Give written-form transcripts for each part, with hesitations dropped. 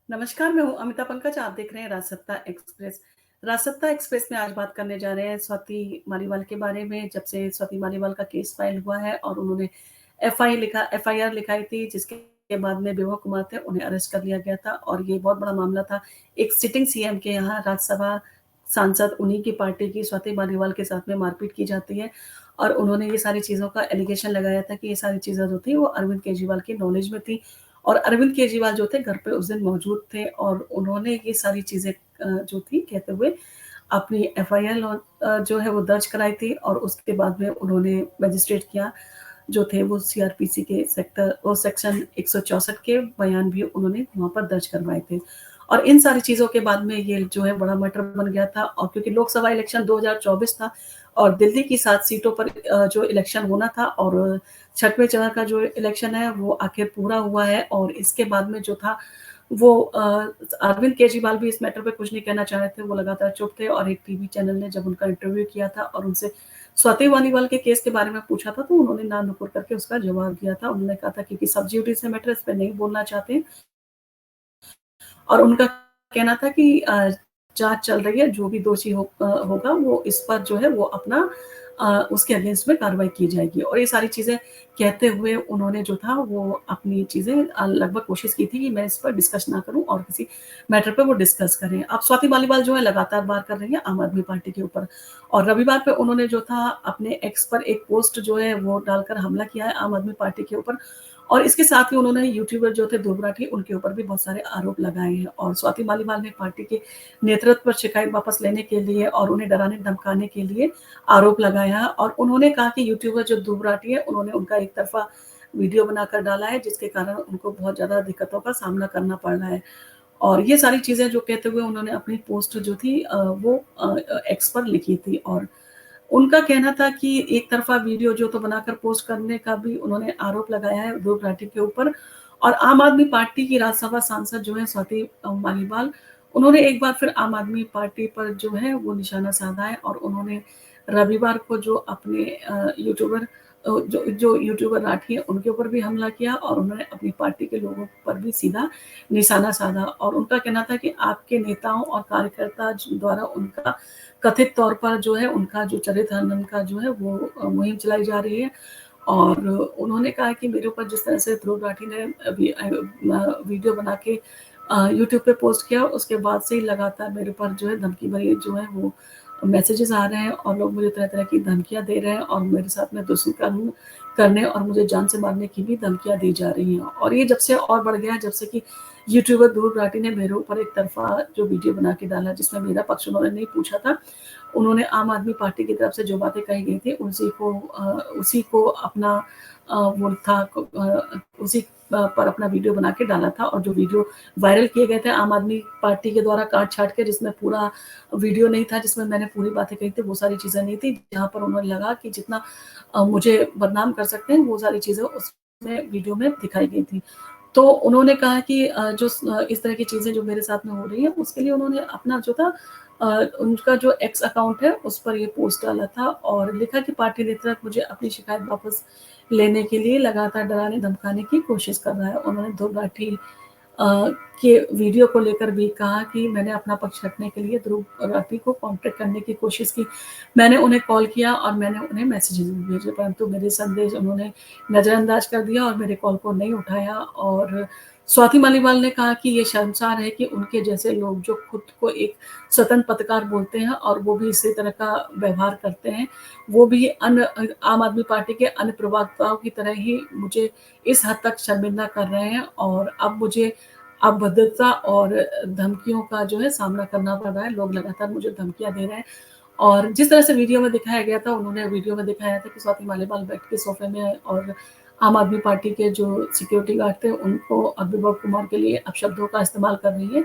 नमस्कार, मैं हूँ अमिता पंकज, आप देख रहे हैं राजसत्ता एक्सप्रेस। राजसत्ता एक्सप्रेस में आज बात करने जा रहे हैं स्वाति मालीवाल के बारे में। जब से स्वाति मालीवाल का केस फाइल हुआ है और उन्होंने एफआईआर लिखाई थी, जिसके बाद में विभा कुमार थे, उन्हें अरेस्ट कर लिया गया था और ये बहुत बड़ा मामला था। एक सिटिंग सीएम के यहाँ राज्यसभा सांसद उन्हीं की पार्टी की स्वाति मालीवाल के साथ में मारपीट की जाती है और उन्होंने ये सारी चीज़ों का एलिगेशन लगाया था कि ये सारी चीज़ें जो थी वो अरविंद केजरीवाल की नॉलेज में थी और अरविंद केजरीवाल जो थे घर पे उस दिन मौजूद थे और उन्होंने ये सारी चीज़ें जो थी कहते हुए अपनी एफआईआर जो है वो दर्ज कराई थी और उसके बाद में उन्होंने मजिस्ट्रेट किया जो थे वो सीआरपीसी के सेक्शन 164 के बयान भी उन्होंने वहाँ पर दर्ज करवाए थे। और इन सारी चीज़ों के बाद में ये जो है बड़ा मैटर बन गया था और क्योंकि लोकसभा इलेक्शन 2024 था और दिल्ली की 7 सीटों पर जो इलेक्शन होना था और छठवें चरण का जो इलेक्शन है वो आखिर पूरा हुआ है और इसके बाद में जो था वो अरविंद केजरीवाल भी इस मैटर पे कुछ नहीं कहना चाह रहे थे, वो लगातार चुप थे और एक टीवी चैनल ने जब उनका इंटरव्यू किया था और उनसे स्वाति मालीवाल के केस के बारे में पूछा था, तो उन्होंने ना नुकुर करके उसका जवाब दिया था। उन्होंने कहा था क्योंकि सब जुडिस मैटर इस पे नहीं बोलना चाहते और उनका कहना था कि जाँच चल रही है, जो भी दोषी होगा वो इस पर जो है वो अपना उसके अगेंस्ट में कार्रवाई की जाएगी और ये सारी चीज़ें कहते हुए उन्होंने जो था वो अपनी चीज़ें लगभग कोशिश की थी कि मैं इस पर डिस्कस ना करूँ और किसी मैटर पे वो डिस्कस करें। अब स्वाति मालीवाल जो है लगातार वार कर रही हैं आम आदमी पार्टी के ऊपर और रविवार पे उन्होंने जो था अपने एक्स पर एक पोस्ट जो है वो डालकर हमला किया है आम आदमी पार्टी के ऊपर और इसके साथ ही उन्होंने यूट्यूबर जो थे ध्रुव राठी उनके ऊपर भी बहुत सारे आरोप लगाए हैं और स्वाति मालीवाल ने पार्टी के नेतृत्व पर शिकायत वापस लेने के लिए और उन्हें डराने-धमकाने के लिए आरोप लगाया और उन्होंने कहा कि यूट्यूबर जो ध्रुव राठी है उन्होंने उनका एक तरफ़ा वीडियो बनाकर डाला है जिसके कारण उनको बहुत ज़्यादा दिक्कतों का सामना करना पड़ रहा है। और ये सारी चीज़ें जो कहते हुए उन्होंने अपनी पोस्ट जो थी वो एक्स पर लिखी थी और उनका कहना था कि एक तरफ़ा वीडियो जो तो बनाकर पोस्ट करने का भी उन्होंने आरोप लगाया है ध्रुव राठी के ऊपर और आम आदमी पार्टी की राज्यसभा सांसद जो है स्वाति मालीवाल, उन्होंने एक बार फिर आम आदमी पार्टी पर जो है वो निशाना साधा है और उन्होंने रविवार को जो अपने जो यूट्यूबर राठी है उनके ऊपर भी हमला किया और उन्होंने अपनी पार्टी के लोगों पर भी सीधा निशाना साधा और उनका कहना था कि आपके नेताओं और कार्यकर्ता द्वारा उनका कथित तौर पर जो है उनका जो चरित्र हनन का जो है वो मुहिम चलाई जा रही है और उन्होंने कहा कि मेरे ऊपर जिस तरह से ध्रुव राठी ने अभी वीडियो बना के यूट्यूब पे पोस्ट किया उसके बाद से ही लगातार मेरे ऊपर जो है धमकी भरी जो है वो मैसेजेस आ रहे हैं और लोग मुझे तरह-तरह की धमकियाँ दे रहे हैं और मेरे साथ में दुष्कर्म करने और मुझे जान से मारने की भी धमकियाँ दी जा रही हैं और ये जब से और बढ़ गया जब से कि यूट्यूबर ध्रुव राठी ने मेरे ऊपर एक तरफ़ा जो वीडियो बना के डाला जिसमें मेरा पक्ष उन्होंने नहीं पूछा था। उन्होंने आम आदमी पार्टी की तरफ से जो बातें कही गई थी उसी को अपना वो था उसी पर अपना वीडियो बना के डाला था और जो वीडियो वायरल किए गए थे आम आदमी पार्टी के द्वारा काट-छाँट के जिसमें पूरा वीडियो नहीं था जिसमें मैंने पूरी बातें कही थी, वो सारी चीज़ें नहीं थी। जहाँ पर उन्हें लगा कि जितना मुझे बदनाम कर सकते हैं, वो सारी चीज़ें उसमें वीडियो में दिखाई गई थी। तो उन्होंने कहा कि इस तरह की चीज़ें जो मेरे साथ में हो रही हैं, उसके लिए उन्होंने अपना जो था उनका जो एक्स अकाउंट है, उस पर ये पोस्ट डाला था और लिखा कि पार्टी नेतृत्व मुझे अपनी शिकायत वापस लेने के लिए लगातार डराने-धमकाने की कोशिश कर रहा है। उन्होंने ध्रुव राठी के वीडियो को लेकर भी कहा कि मैंने अपना पक्ष रखने के लिए ध्रुव राठी को कॉन्टैक्ट करने की कोशिश की। मैंने उन्हें कॉल किया और मैंने उन्हें मैसेजेस भी भेजे, परंतु मेरे संदेश उन्होंने नज़रअंदाज कर दिया और मेरे कॉल को नहीं उठाया और स्वाति मालीवाल ने कहा कि ये शर्मसार है कि उनके जैसे लोग जो खुद को एक स्वतंत्र पत्रकार बोलते हैं और वो भी इसी तरह का व्यवहार करते हैं, वो भी आम आदमी पार्टी के अन्य प्रवक्ताओं की तरह ही मुझे इस हद तक शर्मिंदा कर रहे हैं और अब मुझे अभद्रता और धमकियों का जो है सामना करना पड़ रहा है। लोग लगातार मुझे धमकियाँ दे रहे हैं और जिस तरह से वीडियो में दिखाया गया था, उन्होंने वीडियो में दिखाया था कि स्वाति मालीवाल बैठ के सोफ़े में और आम आदमी पार्टी के जो सिक्योरिटी गार्ड थे, उनको और विभा कुमार के लिए अपशब्दों का इस्तेमाल कर रही है।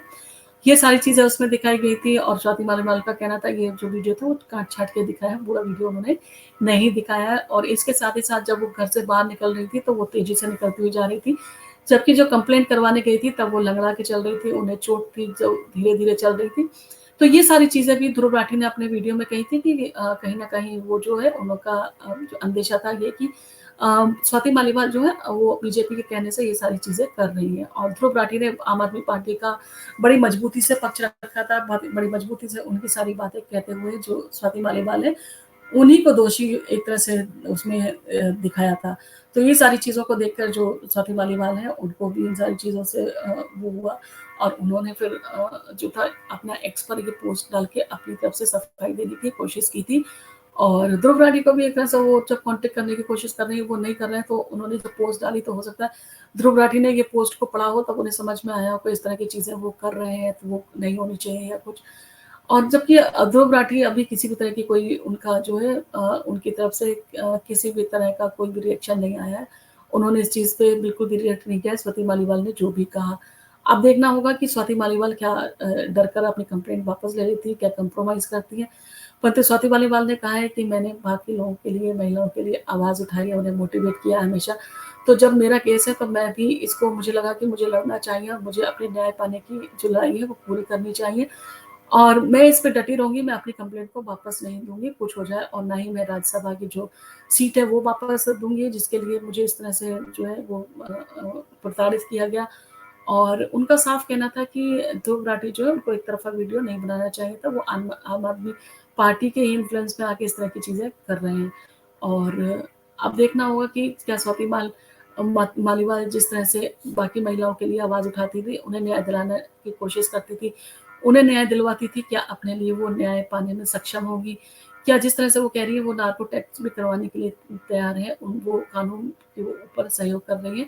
ये सारी चीज़ें उसमें दिखाई गई थी और स्वाति मालीवाल का कहना था ये जो वीडियो था वो काट-छाँट के दिखाया, पूरा वीडियो उन्होंने नहीं दिखाया और इसके साथ ही साथ जब वो घर से बाहर निकल रही थी, तो वो तेज़ी से निकलती हुई जा रही थी। जबकि जो कंप्लेंट करवाने गई थी, तब वो लंगड़ा के चल रही थी, उन्हें चोट थी, जो धीरे-धीरे चल रही थी। तो ये सारी चीज़ें भी ध्रुव राठी ने अपने वीडियो में कही थी कि कहीं न कहीं वो जो है उनका जो अंदेशा था ये कि स्वाति मालीवाल जो है वो बीजेपी के कहने से ये सारी चीज़ें कर रही हैं और ध्रुव राठी ने आम आदमी पार्टी का बड़ी मजबूती से पक्ष रखा था, बहुत बड़ी मजबूती से उनकी सारी बातें कहते हुए जो स्वाति मालीवाल है, उन्हीं को दोषी एक तरह से उसमें दिखाया था। तो ये सारी चीज़ों को देखकर जो स्वाति मालीवाल हैं, उनको भी इन सारी चीज़ों से वो हुआ और उन्होंने फिर जो था अपना एक्स पर ये पोस्ट डाल के अपनी तरफ से सफाई देने की कोशिश की थी और ध्रुव राठी को भी एक तरह से वो जब कॉन्टेक्ट करने की कोशिश कर रही है, वो नहीं कर रहे हैं, तो उन्होंने जब पोस्ट डाली तो हो सकता है ध्रुव राठी ने ये पोस्ट को पढ़ा हो तब उन्हें समझ में आया हो कि इस तरह की चीज़ें वो कर रहे हैं, तो वो नहीं होनी चाहिए या कुछ। और जबकि ध्रुव राठी अभी किसी भी तरह की कोई उनका जो है उनकी तरफ से किसी भी तरह का कोई भी रिएक्शन नहीं आया है। उन्होंने इस चीज़ पे बिल्कुल भी रिएक्ट नहीं किया है, स्वाति मालीवाल ने जो भी कहा। अब देखना होगा कि स्वाति मालीवाल क्या डर कर अपनी कंप्लेंट वापस ले लेती है, क्या कंप्रोमाइज़ करती हैं। परंतु स्वाति मालीवाल ने कहा है कि मैंने बाकी लोगों के लिए, महिलाओं के लिए आवाज़ उठाई है, उन्हें मोटिवेट किया है हमेशा। तो जब मेरा केस है, तो मैं भी इसको मुझे लगा कि मुझे लड़ना चाहिए और मुझे अपने न्याय पाने की जो लड़ाई है, वो पूरी करनी चाहिए। और मैं इस पे डटी रहूँगी, मैं अपनी कंप्लेंट को वापस नहीं दूँगी, कुछ हो जाए और ना ही मैं राज्यसभा की जो सीट है वो वापस दूँगी, जिसके लिए मुझे इस तरह से जो है वो प्रताड़ित किया गया। और उनका साफ कहना था कि ध्रुव राठी जो है उनको एक तरफ़ा वीडियो नहीं बनाना चाहिए था, वो आम आदमी पार्टी के ही इन्फ्लुएंस में आके इस तरह की चीज़ें कर रहे हैं। और अब देखना होगा कि क्या स्वाति मालीवाल जिस तरह से बाकी महिलाओं के लिए आवाज़ उठाती थी, उन्हें न्याय दिलाने की कोशिश करती थी, उन्हें न्याय दिलवाती थी, क्या अपने लिए वो न्याय पाने में सक्षम होगी? क्या जिस तरह से वो कह रही है वो नार्को टैक्स भी करवाने के लिए तैयार है, वो कानून के ऊपर सहयोग कर रही है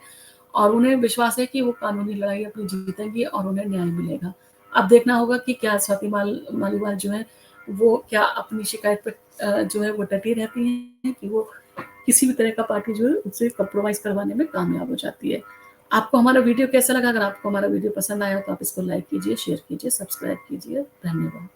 और उन्हें विश्वास है कि वो कानूनी लड़ाई अपनी जीतेंगी और उन्हें न्याय मिलेगा। अब देखना होगा कि क्या स्वाति मालीवाल जो है, वो क्या अपनी शिकायत पे जो है वो डटी रहती हैं कि वो किसी भी तरह का पार्टी जो है उससे कंप्रोमाइज़ करवाने में कामयाब हो जाती है। आपको हमारा वीडियो कैसा लगा? अगर आपको हमारा वीडियो पसंद आया तो आप इसको लाइक कीजिए, शेयर कीजिए, सब्सक्राइब कीजिए। धन्यवाद।